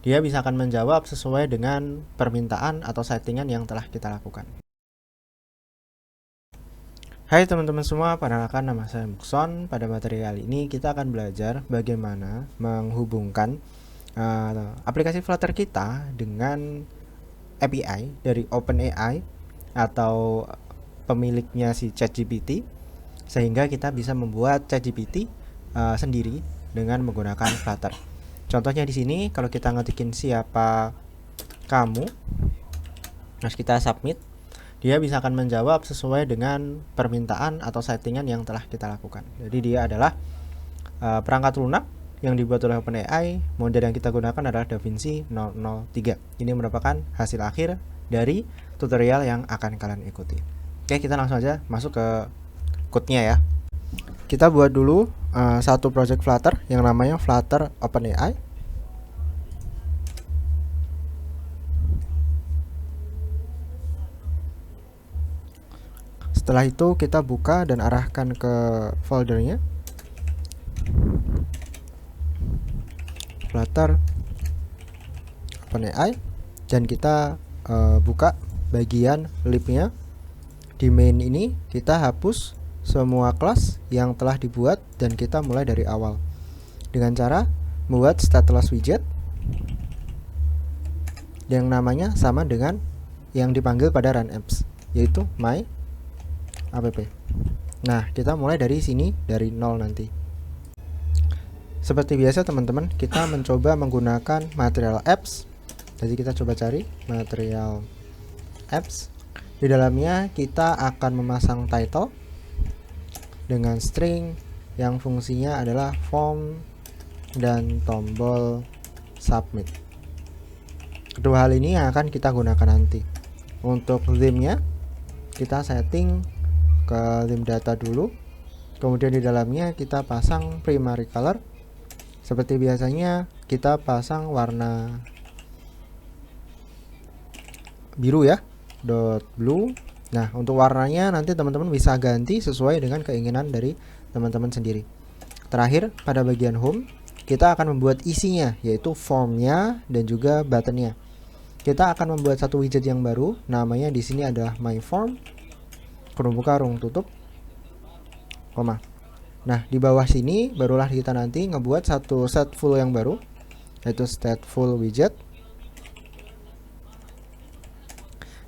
Dia bisa akan menjawab sesuai dengan permintaan atau settingan yang telah kita lakukan. Hai teman-teman semua, perkenalkan nama saya Mukson. Pada materi kali ini kita akan belajar bagaimana menghubungkan aplikasi Flutter kita dengan API dari OpenAI atau pemiliknya si ChatGPT, sehingga kita bisa membuat ChatGPT sendiri dengan menggunakan Flutter. Contohnya di sini, kalau kita ngetikin siapa kamu, terus kita submit, dia bisa akan menjawab sesuai dengan permintaan atau settingan yang telah kita lakukan. Jadi dia adalah perangkat lunak yang dibuat oleh OpenAI. Model yang kita gunakan adalah DaVinci 003. Ini merupakan hasil akhir dari tutorial yang akan kalian ikuti. Oke, kita langsung aja masuk ke code-nya ya. Kita buat dulu satu project Flutter yang namanya Flutter OpenAI. Setelah itu kita buka dan arahkan ke foldernya Flutter OpenAI, dan kita buka bagian libnya. Di main ini kita hapus semua kelas yang telah dibuat dan kita mulai dari awal dengan cara membuat stateless widget yang namanya sama dengan yang dipanggil pada run apps, yaitu my app. Nah, kita mulai dari sini, dari 0 nanti. Seperti biasa teman-teman, kita mencoba menggunakan material apps. Jadi kita coba cari material apps. Di dalamnya kita akan memasang title dengan string yang fungsinya adalah form dan tombol submit. Kedua hal ini yang akan kita gunakan nanti. Untuk theme-nya kita setting ke theme data dulu, kemudian di dalamnya kita pasang primary color. Seperti biasanya kita pasang warna biru ya, dot blue. Nah, untuk warnanya nanti teman-teman bisa ganti sesuai dengan keinginan dari teman-teman sendiri. Terakhir, pada bagian home kita akan membuat isinya, yaitu formnya dan juga buttonnya. Kita akan membuat satu widget yang baru, namanya di sini adalah my form, kurung buka, kurung tutup, koma. Nah, di bawah sini barulah kita nanti ngebuat satu stateful yang baru, yaitu stateful widget.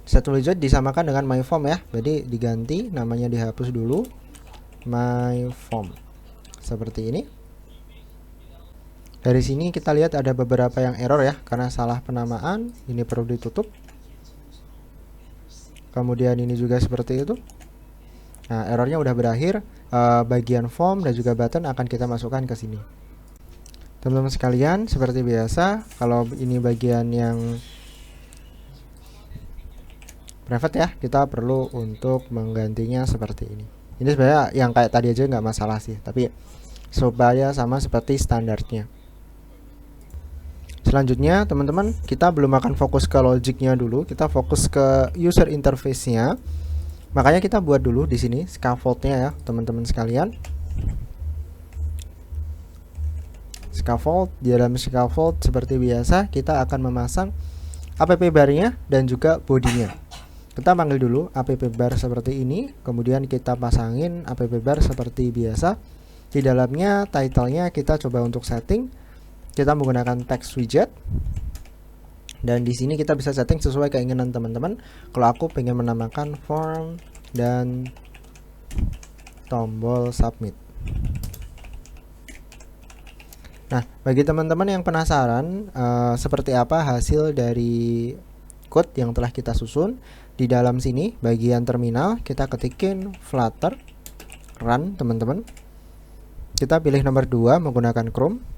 Stateful widget disamakan dengan my form ya, jadi diganti, namanya dihapus dulu, my form, seperti ini. Dari sini kita lihat ada beberapa yang error ya, karena salah penamaan, ini perlu ditutup. Kemudian ini juga seperti itu. Nah, errornya udah berakhir. Bagian form dan juga button akan kita masukkan ke sini. Teman-teman sekalian, seperti biasa, kalau ini bagian yang private ya, kita perlu untuk menggantinya seperti ini. Ini sebenarnya yang kayak tadi aja nggak masalah sih, tapi supaya sama seperti standarnya. Selanjutnya teman-teman, kita belum akan fokus ke logiknya dulu, kita fokus ke user interface-nya. Makanya kita buat dulu di sini scaffold-nya ya, teman-teman sekalian. Scaffold, di dalam scaffold seperti biasa kita akan memasang app bar-nya dan juga bodinya. Kita panggil dulu app bar seperti ini, kemudian kita pasangin app bar seperti biasa. Di dalamnya title-nya kita coba untuk setting. Kita menggunakan text widget. Dan di sini kita bisa setting sesuai keinginan teman-teman. Kalau aku pengen menamakan form dan tombol submit. Nah, bagi teman-teman yang penasaran seperti apa hasil dari code yang telah kita susun, di dalam sini bagian terminal kita ketikin Flutter run teman-teman. Kita pilih nomor 2 menggunakan Chrome.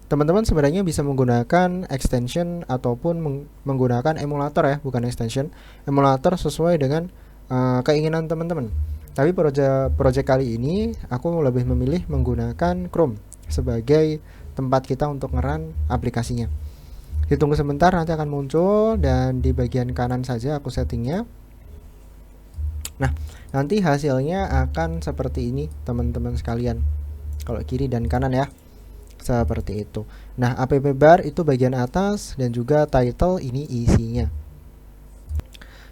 Teman-teman sebenarnya bisa menggunakan extension ataupun menggunakan emulator ya, bukan extension. Emulator sesuai dengan keinginan teman-teman. Tapi project kali ini aku lebih memilih menggunakan Chrome sebagai tempat kita untuk nge-run aplikasinya. Ditunggu sebentar, nanti akan muncul, dan di bagian kanan saja aku settingnya. Nah, nanti hasilnya akan seperti ini teman-teman sekalian. Kalau kiri dan kanan ya. seperti itu. Nah, app bar itu bagian atas dan juga title ini isinya.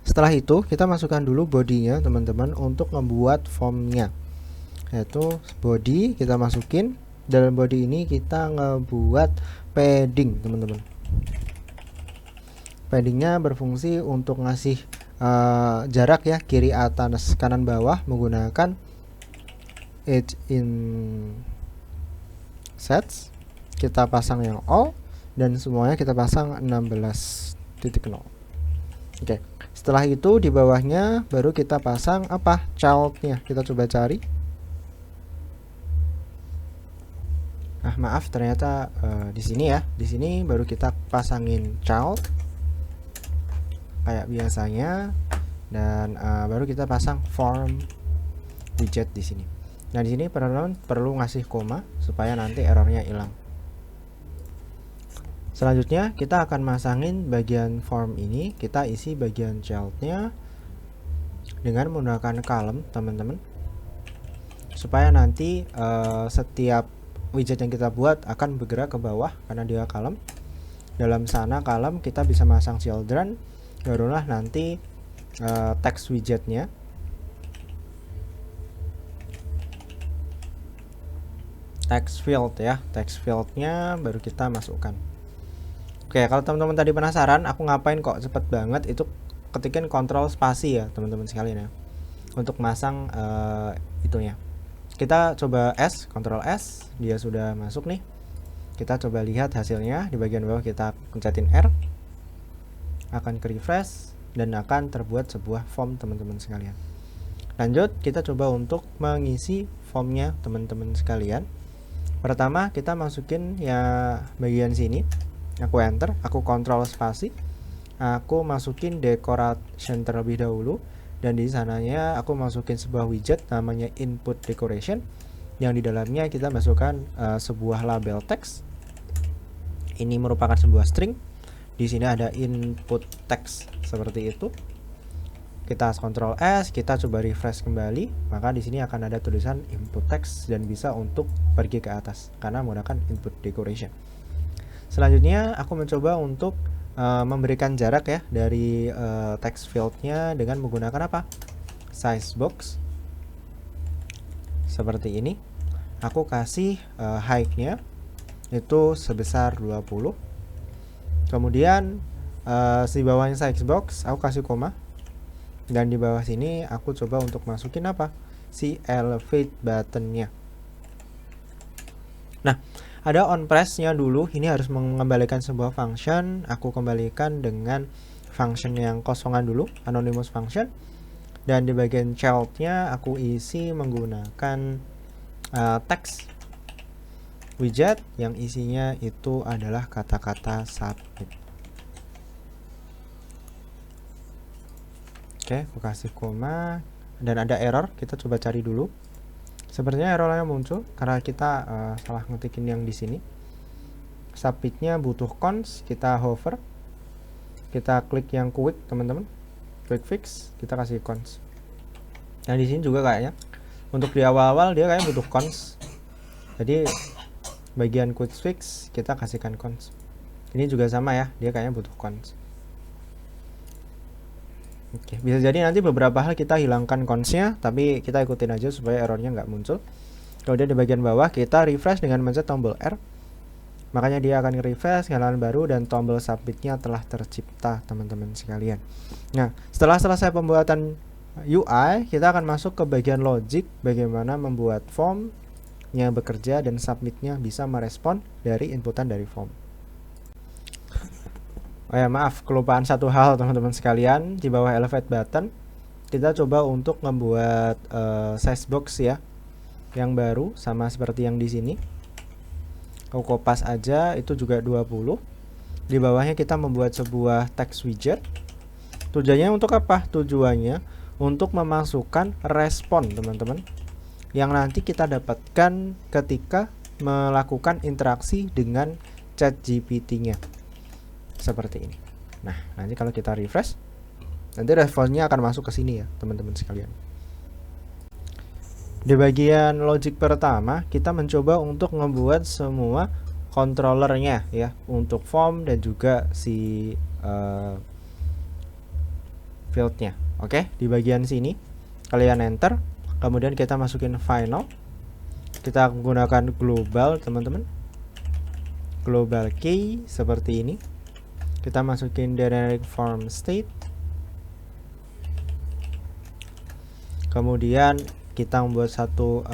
Setelah itu kita masukkan dulu bodinya teman-teman untuk membuat formnya, yaitu body kita masukin. Dalam body ini kita ngebuat padding teman-teman. Paddingnya berfungsi untuk ngasih jarak ya, kiri atas kanan bawah menggunakan edge in sets. Kita pasang yang all dan semuanya kita pasang 16.0. Oke. Setelah itu di bawahnya baru kita pasang apa? Childnya. Kita coba cari. Nah, maaf ternyata di sini ya. Di sini baru kita pasangin child kayak biasanya dan baru kita pasang form widget di sini. Nah, di sini perlu ngasih koma supaya nanti errornya hilang. Selanjutnya kita akan masangin bagian form ini, kita isi bagian childnya dengan menggunakan column teman-teman, supaya nanti setiap widget yang kita buat akan bergerak ke bawah karena dia column. Dalam sana column kita bisa masang children, barulah nanti text widgetnya. Text field ya, text fieldnya baru kita masukkan. Oke, kalau teman-teman tadi penasaran aku ngapain kok cepet banget, itu ketikin kontrol spasi ya teman-teman sekalian ya, untuk masang itunya. Kita coba S, kontrol S, dia sudah masuk nih. Kita coba lihat hasilnya. Di bagian bawah kita pencetin R, akan ke refresh dan akan terbuat sebuah form teman-teman sekalian. Lanjut kita coba untuk mengisi formnya teman-teman sekalian. Pertama kita masukin ya bagian sini, aku enter, aku kontrol spasi, aku masukin decoration terlebih dahulu, dan di sananya aku masukin sebuah widget namanya input decoration, yang di dalamnya kita masukkan sebuah label text. Ini merupakan sebuah string. Di sini ada input text seperti itu. Kita kontrol S, kita coba refresh kembali, maka di sini akan ada tulisan input text dan bisa untuk pergi ke atas karena menggunakan input decoration. Selanjutnya aku mencoba untuk memberikan jarak ya dari text fieldnya dengan menggunakan apa? Size box seperti ini. Aku kasih height-nya itu sebesar 20. Kemudian di bawahnya size box aku kasih koma, dan di bawah sini aku coba untuk masukin apa? Si elevate buttonnya. Nah, ada on press-nya dulu, ini harus mengembalikan sebuah function. Aku kembalikan dengan function yang kosongan dulu, anonymous function. Dan di bagian child-nya aku isi menggunakan text widget yang isinya itu adalah kata-kata submit. Oke, aku kasih koma dan ada error, kita coba cari dulu. Sepertinya errornya muncul karena kita salah ngetikin yang di sini. Submitnya butuh cons, kita hover, kita klik yang quick teman-teman, quick fix, kita kasih cons. Nah di sini juga kayaknya untuk di awal-awal dia kayaknya butuh cons, jadi bagian quick fix kita kasihkan cons. Ini juga sama ya, dia kayaknya butuh cons. Oke, bisa jadi nanti beberapa hal kita hilangkan consnya, tapi kita ikutin aja supaya errornya nggak muncul. Kemudian di bagian bawah kita refresh dengan mencet tombol R, makanya dia akan refresh halaman baru dan tombol submitnya telah tercipta teman-teman sekalian. Nah, setelah selesai pembuatan UI, kita akan masuk ke bagian logic, bagaimana membuat formnya bekerja dan submitnya bisa merespon dari inputan dari form. Oh ya, maaf, kelupaan satu hal teman-teman sekalian. Di bawah elevate button kita coba untuk membuat size box ya, yang baru sama seperti yang di sini. Aku kopas aja, itu juga 20. Di bawahnya kita membuat sebuah text widget. Tujuannya untuk apa? Tujuannya untuk memasukkan respon teman-teman, yang nanti kita dapatkan ketika melakukan interaksi dengan ChatGPT-nya. Seperti ini. Nah, nanti kalau kita refresh, nanti responnya akan masuk ke sini ya, teman-teman sekalian. Di bagian logic pertama, kita mencoba untuk membuat semua controllernya ya, untuk form dan juga si fieldnya. Oke, di bagian sini kalian enter, kemudian kita masukin final. Kita menggunakan global, teman-teman. Global key seperti ini. Kita masukin dynamic form state. Kemudian kita membuat satu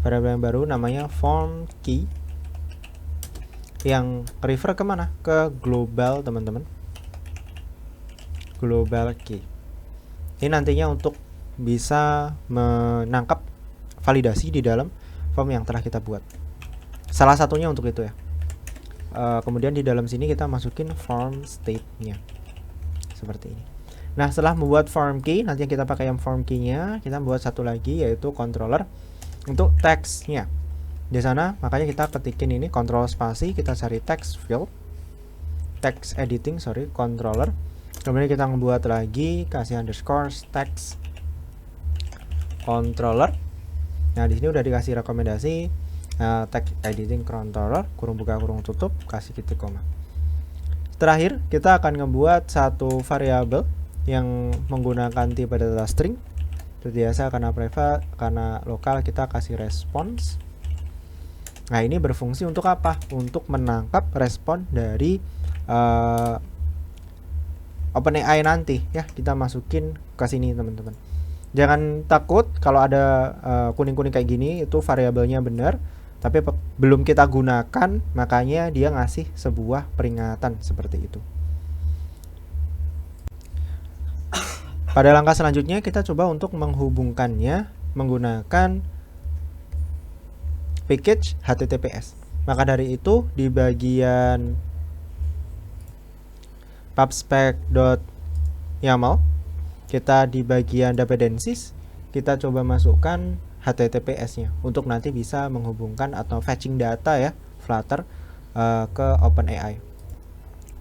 variabel yang baru namanya form key yang refer kemana? Ke global, teman-teman. Global key. Ini nantinya untuk bisa menangkap validasi di dalam form yang telah kita buat. Salah satunya untuk itu ya. Kemudian di dalam sini kita masukin form state-nya seperti ini. Nah, setelah membuat form key, nanti yang kita pakai yang form key-nya, kita membuat satu lagi yaitu controller untuk text-nya. Di sana makanya kita ketikin ini control spasi, kita cari text field, text editing, controller. Kemudian kita membuat lagi, kasih underscore text controller. Nah, di sini udah dikasih rekomendasi text editing controller, kurung buka kurung tutup, kasih titik koma. Terakhir, kita akan membuat satu variabel yang menggunakan tipe data string. Seperti biasa, karena private, karena lokal, kita kasih response. Nah, ini berfungsi untuk apa? Untuk menangkap respon dari OpenAI nanti ya. Kita masukin ke sini, teman-teman. Jangan takut kalau ada kuning-kuning kayak gini, itu variabelnya benar, tapi belum kita gunakan, makanya dia ngasih sebuah peringatan seperti itu. Pada langkah selanjutnya kita coba untuk menghubungkannya menggunakan package HTTPS. Maka dari itu di bagian pubspec.yaml, kita di bagian dependencies, kita coba masukkan HTTPS-nya untuk nanti bisa menghubungkan atau fetching data ya Flutter ke OpenAI.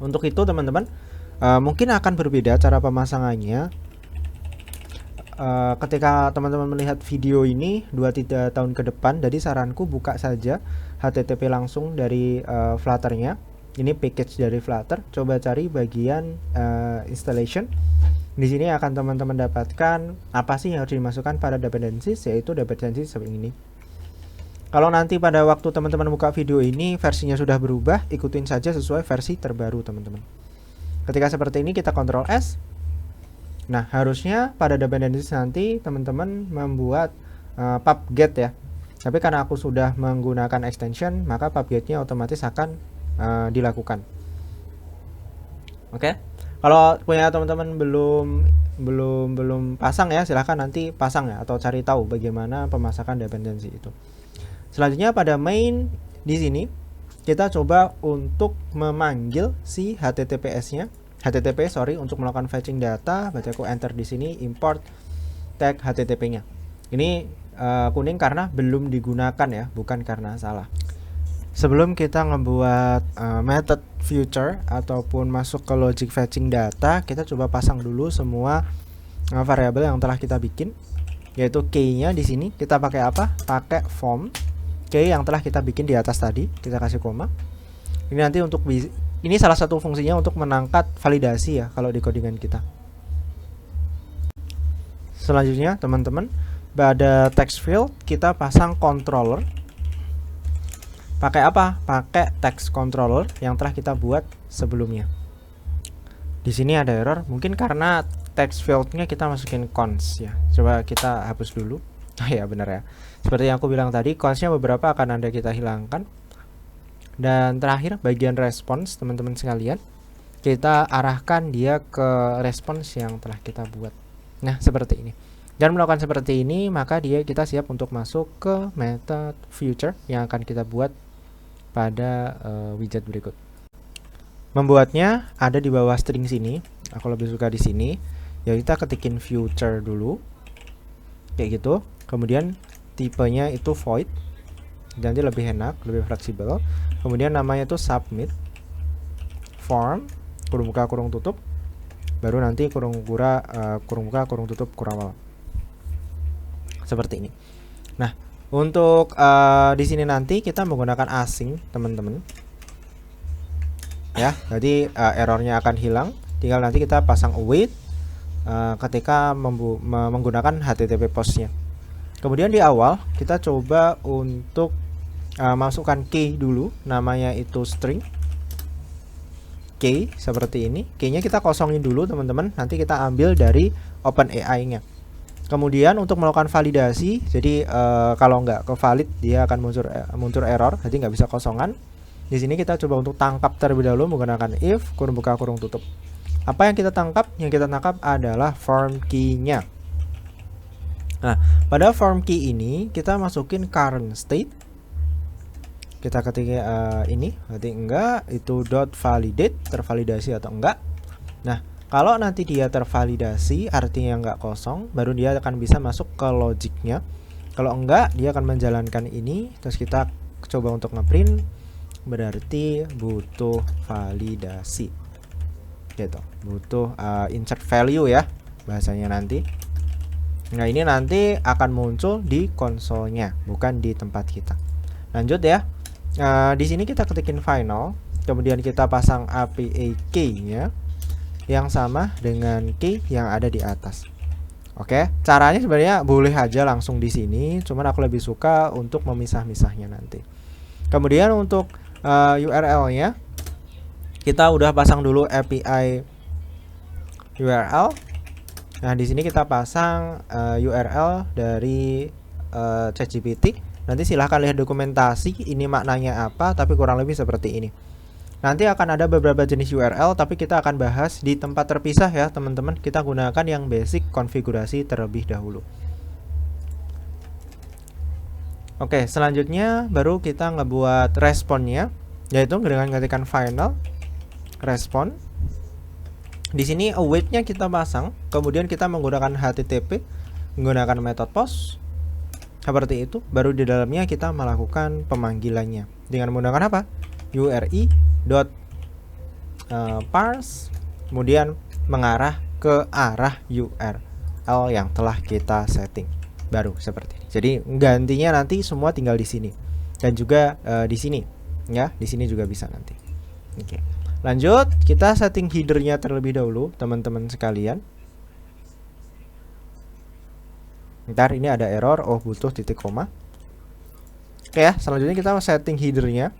Untuk itu teman-teman mungkin akan berbeda cara pemasangannya. Ketika teman-teman melihat video ini 2-3 tahun ke depan, jadi saranku buka saja HTTP langsung dari Flutter-nya. Ini package dari Flutter. Coba cari bagian installation. Di sini akan teman-teman dapatkan apa sih yang harus dimasukkan pada dependencies, yaitu dependencies seperti ini. Kalau nanti pada waktu teman-teman buka video ini versinya sudah berubah, ikutin saja sesuai versi terbaru, teman-teman. Ketika seperti ini kita Ctrl S. Nah, harusnya pada dependencies nanti teman-teman membuat pubget ya. Tapi karena aku sudah menggunakan extension, maka pubgetnya otomatis akan dilakukan. Oke. Kalau punya teman-teman belum pasang ya, silahkan nanti pasang ya, atau cari tahu bagaimana pemasakan dependensi itu. Selanjutnya pada main di sini kita coba untuk memanggil si HTTPS-nya. Untuk melakukan fetching data, bacaku enter di sini import tag HTTP-nya. Ini kuning karena belum digunakan ya, bukan karena salah. Sebelum kita ngebuat method future ataupun masuk ke logic fetching data, kita coba pasang dulu semua variabel yang telah kita bikin, yaitu key-nya di sini kita pakai apa? Pakai form key yang telah kita bikin di atas tadi, kita kasih koma. Ini nanti untuk ini salah satu fungsinya untuk menangkap validasi ya kalau di codingan kita. Selanjutnya teman-teman, pada text field kita pasang controller. Pakai apa? Pakai text controller yang telah kita buat sebelumnya. Di sini ada error, mungkin karena text fieldnya kita masukin cons ya. Coba kita hapus dulu. Oh ya benar ya. Seperti yang aku bilang tadi, consnya beberapa akan ada kita hilangkan. Dan terakhir bagian response, teman-teman sekalian, kita arahkan dia ke response yang telah kita buat. Nah, seperti ini. Dan melakukan seperti ini, maka kita siap untuk masuk ke method future yang akan kita buat pada widget berikut. Membuatnya ada di bawah string sini. Aku lebih suka di sini. Ya, kita ketikin future dulu. Kayak gitu. Kemudian tipenya itu void. Nanti lebih enak, lebih fleksibel. Kemudian namanya itu submit form kurung buka kurung tutup, baru nanti kurung buka kurung tutup kurawal. seperti ini. Nah, untuk di sini nanti kita menggunakan async, teman-teman. Ya, jadi errornya akan hilang. Tinggal nanti kita pasang await ketika menggunakan HTTP postnya. Kemudian di awal kita coba untuk masukkan key dulu, namanya itu string key seperti ini. Key-nya kita kosongin dulu, teman-teman. Nanti kita ambil dari OpenAI-nya. Kemudian untuk melakukan validasi, jadi kalau nggak ke valid dia akan muncul error, jadi nggak bisa kosongan. Di sini kita coba untuk tangkap terlebih dahulu menggunakan if kurung buka kurung tutup. Apa yang kita tangkap? Yang kita tangkap adalah form key-nya. Nah, pada form key ini kita masukin current state. Kita ketik ini, berarti enggak, itu dot validate, tervalidasi atau enggak. Nah, kalau nanti dia tervalidasi, artinya enggak kosong, baru dia akan bisa masuk ke logiknya. Kalau enggak, dia akan menjalankan ini, terus kita coba untuk ngeprint, berarti butuh validasi. Gitu, butuh insert value ya, bahasanya nanti. Nah, ini nanti akan muncul di konsolnya, bukan di tempat kita. Lanjut ya. Di sini kita ketikin final, kemudian kita pasang API key-nya yang sama dengan key yang ada di atas. Oke, caranya sebenarnya boleh aja langsung di sini, cuman aku lebih suka untuk memisah-misahnya nanti. Kemudian untuk URL-nya kita udah pasang dulu API URL. Nah, di sini kita pasang URL dari ChatGPT. Nanti silahkan lihat dokumentasi ini maknanya apa, tapi kurang lebih seperti ini. Nanti akan ada beberapa jenis URL, tapi kita akan bahas di tempat terpisah ya, teman-teman. Kita gunakan yang basic konfigurasi terlebih dahulu. Oke, selanjutnya baru kita ngebuat responnya, yaitu dengan ketikkan final respon. Di sini await-nya kita pasang, kemudian kita menggunakan HTTP, menggunakan metode post seperti itu. Baru di dalamnya kita melakukan pemanggilannya dengan menggunakan apa? URI parse, kemudian mengarah ke arah URL yang telah kita setting. Baru seperti ini. Jadi gantinya nanti semua tinggal di sini dan juga di sini, ya. Di sini juga bisa nanti. Oke. Lanjut, kita setting headernya terlebih dahulu, teman-teman sekalian. Ntar ini ada error, oh butuh titik koma. Oke ya, selanjutnya kita setting headernya.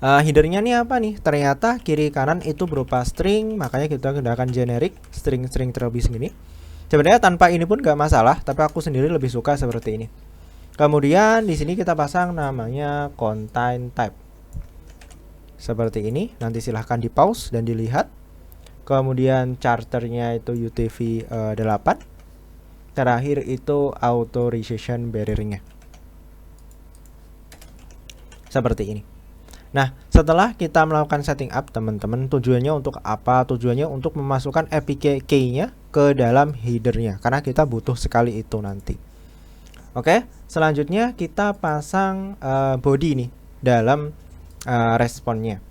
Headernya nih apa nih? Ternyata kiri kanan itu berupa string, makanya kita gunakan generic string-string terlebih segini. Sebenarnya tanpa ini pun gak masalah, tapi aku sendiri lebih suka seperti ini. Kemudian di sini kita pasang namanya contain type. Seperti ini, nanti silahkan di pause dan dilihat. Kemudian charternya itu UTF 8. Terakhir itu authorization barrier-nya. Seperti ini. Nah, setelah kita melakukan setting up, teman-teman, tujuannya untuk apa? Tujuannya untuk memasukkan API key-nya ke dalam header-nya, karena kita butuh sekali itu nanti. Oke, selanjutnya kita pasang body nih dalam responnya.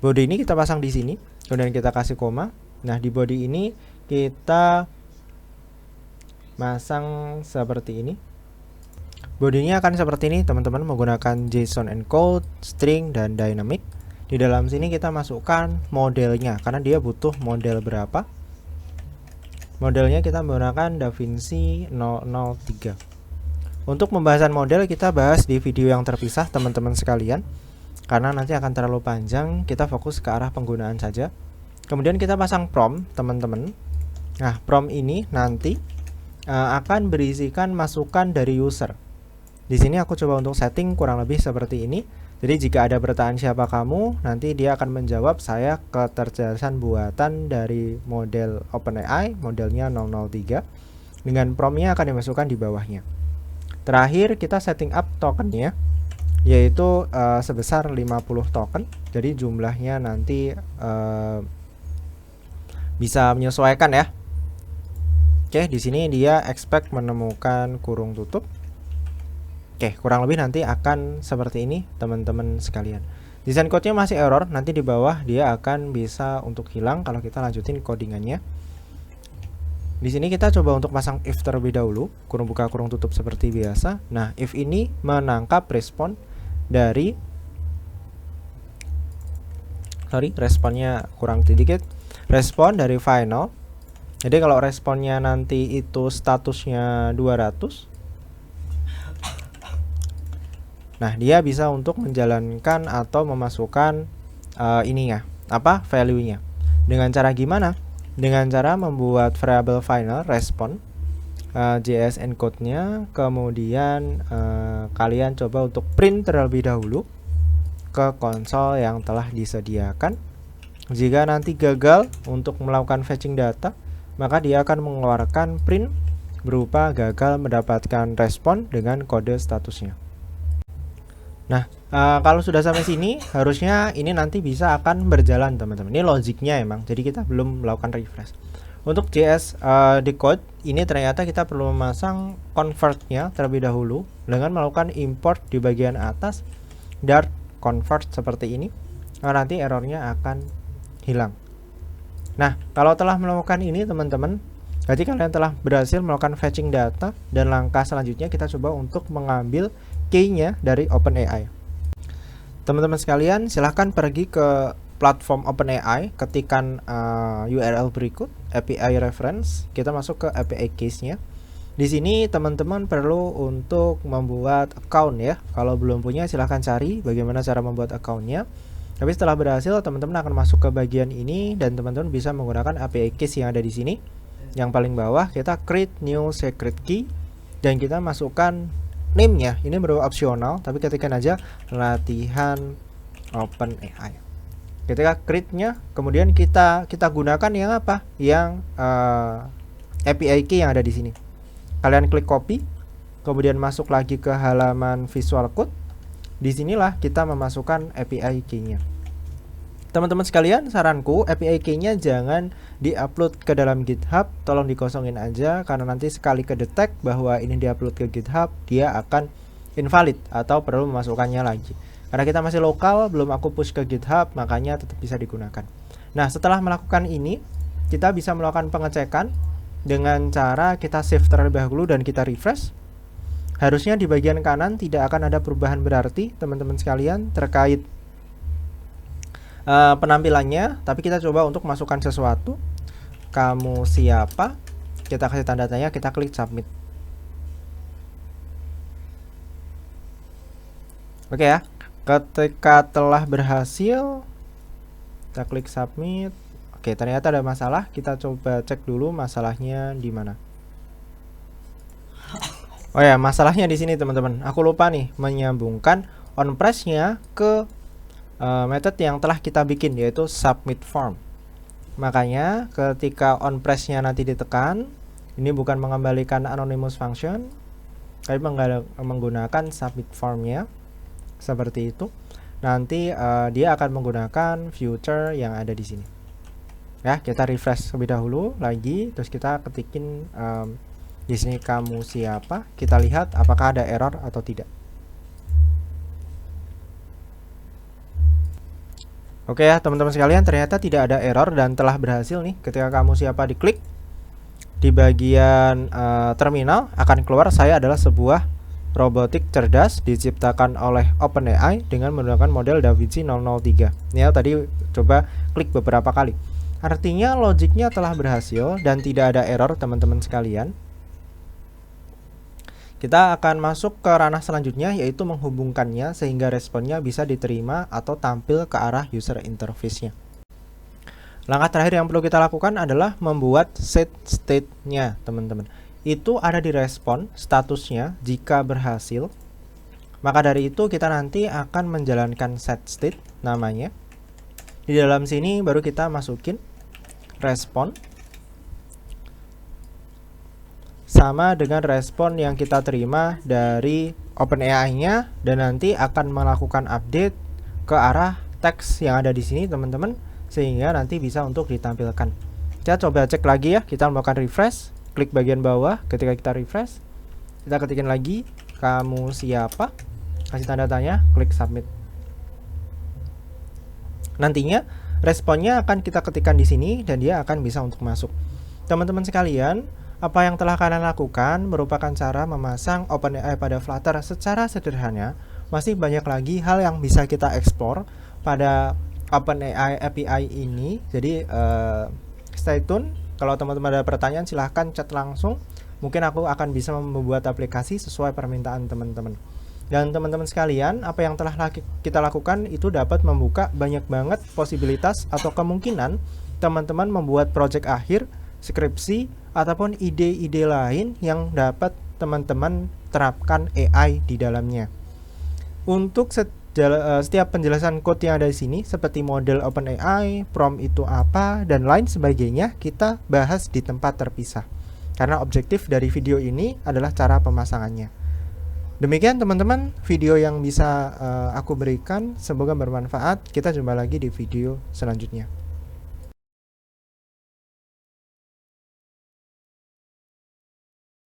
Body ini kita pasang di sini, kemudian kita kasih koma. Nah, di body ini kita masang seperti ini. Bodinya akan seperti ini, teman-teman, menggunakan JSON encode, string, dan dynamic. Di dalam sini kita masukkan modelnya, karena dia butuh model berapa. Modelnya kita menggunakan DaVinci 003. Untuk pembahasan model kita bahas di video yang terpisah, teman-teman sekalian. Karena nanti akan terlalu panjang, kita fokus ke arah penggunaan saja. Kemudian kita pasang prompt, teman-teman. Nah, prompt ini nanti akan berisikan masukan dari user. Di sini aku coba untuk setting kurang lebih seperti ini. Jadi jika ada pertanyaan siapa kamu, nanti dia akan menjawab saya kecerdasan buatan dari model OpenAI, modelnya 003. Dengan promptnya akan dimasukkan di bawahnya. Terakhir kita setting up tokennya, yaitu sebesar 50 token. Jadi jumlahnya nanti bisa menyesuaikan ya. Oke, di sini dia expect menemukan kurung tutup. Oke, kurang lebih nanti akan seperti ini, teman-teman sekalian. Desain code-nya masih error, nanti di bawah dia akan bisa untuk hilang kalau kita lanjutin codingannya. Di sini kita coba untuk pasang if terlebih dahulu, kurung buka kurung tutup seperti biasa. Nah, if ini menangkap respon dari responnya kurang sedikit. Respon dari final. Jadi kalau responnya nanti itu statusnya 200. Nah, dia bisa untuk menjalankan atau memasukkan ininya, value-nya. Dengan cara gimana? Dengan cara membuat variable final respon JS encode-nya, kemudian kalian coba untuk print terlebih dahulu ke konsol yang telah disediakan. Jika nanti gagal untuk melakukan fetching data, maka dia akan mengeluarkan print berupa gagal mendapatkan respon dengan kode statusnya. Nah, kalau sudah sampai sini, harusnya ini nanti bisa akan berjalan, teman-teman. Ini logiknya emang, jadi kita belum melakukan refresh. Untuk JS decode, ini ternyata kita perlu memasang convert-nya terlebih dahulu dengan melakukan import di bagian atas dart convert seperti ini. Nah, nanti errornya akan hilang. Nah, kalau telah melakukan ini, teman-teman, jadi kalian telah berhasil melakukan fetching data, dan langkah selanjutnya kita coba untuk mengambil key-nya dari OpenAI. Teman-teman sekalian, silahkan pergi ke platform OpenAI, ketikan URL berikut, API reference, kita masuk ke API case-nya. Di sini teman-teman perlu untuk membuat account ya. Kalau belum punya, silahkan cari bagaimana cara membuat account-nya. Tapi setelah berhasil, teman-teman akan masuk ke bagian ini, dan teman-teman bisa menggunakan API case yang ada di sini. Yang paling bawah kita create new secret key, dan kita masukkan name-nya. Ini baru opsional, tapi ketikkan aja latihan OpenAI. Ketika create-nya, kemudian kita gunakan yang apa? Yang API key yang ada di sini. Kalian klik copy, kemudian masuk lagi ke halaman Visual Code. Disinilah kita memasukkan API key-nya. Teman-teman sekalian, saranku API key-nya jangan diupload ke dalam GitHub, tolong dikosongin aja, karena nanti sekali kedetek bahwa ini diupload ke GitHub, dia akan invalid atau perlu memasukkannya lagi. Karena kita masih lokal, belum aku push ke GitHub, makanya tetap bisa digunakan. Nah, setelah melakukan ini, kita bisa melakukan pengecekan dengan cara kita save terlebih dahulu dan kita refresh. Harusnya di bagian kanan tidak akan ada perubahan berarti, teman-teman sekalian, terkait penampilannya, tapi kita coba untuk masukkan sesuatu. Kamu siapa? Kita kasih tanda tanya, kita klik submit. Oke ya, ketika telah berhasil, kita klik submit. Oke, ternyata ada masalah. Kita coba cek dulu masalahnya di mana. Oh ya, masalahnya di sini teman-teman. Aku lupa nih menyambungkan on press-nya ke method yang telah kita bikin, yaitu submit form. Makanya ketika on press-nya nanti ditekan, ini bukan mengembalikan anonymous function, tapi menggunakan submit form-nya seperti itu. Nanti dia akan menggunakan future yang ada di sini. Ya, kita refresh terlebih dahulu lagi, terus kita ketikin di sini kamu siapa. Kita lihat apakah ada error atau tidak. Oke ya teman-teman sekalian, ternyata tidak ada error dan telah berhasil nih. Ketika kamu siapa diklik, di bagian terminal akan keluar saya adalah sebuah robotik cerdas diciptakan oleh OpenAI dengan menggunakan model DaVinci 003. Ini ya, tadi coba klik beberapa kali. Artinya logiknya telah berhasil dan tidak ada error teman-teman sekalian. Kita akan masuk ke ranah selanjutnya, yaitu menghubungkannya sehingga responnya bisa diterima atau tampil ke arah user interface-nya. Langkah terakhir yang perlu kita lakukan adalah membuat set state-nya, teman-teman. Itu ada di respon statusnya. Jika berhasil, maka dari itu kita nanti akan menjalankan set state namanya. Di dalam sini baru kita masukin respon sama dengan respon yang kita terima dari OpenAI-nya, dan nanti akan melakukan update ke arah teks yang ada di sini, teman-teman, sehingga nanti bisa untuk ditampilkan. Kita coba cek lagi ya, kita melakukan refresh, klik bagian bawah. Ketika kita refresh, kita ketikin lagi kamu siapa, kasih tanda tanya, klik submit. Nantinya responnya akan kita ketikkan di sini dan dia akan bisa untuk masuk. Teman-teman sekalian, apa yang telah kalian lakukan merupakan cara memasang OpenAI pada Flutter secara sederhana. Masih banyak lagi hal yang bisa kita explore pada OpenAI API ini. Jadi stay tune. Kalau teman-teman ada pertanyaan silahkan chat langsung. Mungkin aku akan bisa membuat aplikasi sesuai permintaan teman-teman. Dan teman-teman sekalian, apa yang telah kita lakukan itu dapat membuka banyak banget posibilitas atau kemungkinan teman-teman membuat project akhir, skripsi, ataupun ide-ide lain yang dapat teman-teman terapkan AI di dalamnya. Untuk setiap penjelasan code yang ada di sini, seperti model OpenAI, prompt itu apa, dan lain sebagainya, kita bahas di tempat terpisah. Karena objektif dari video ini adalah cara pemasangannya. Demikian teman-teman video yang bisa aku berikan, semoga bermanfaat. Kita jumpa lagi di video selanjutnya.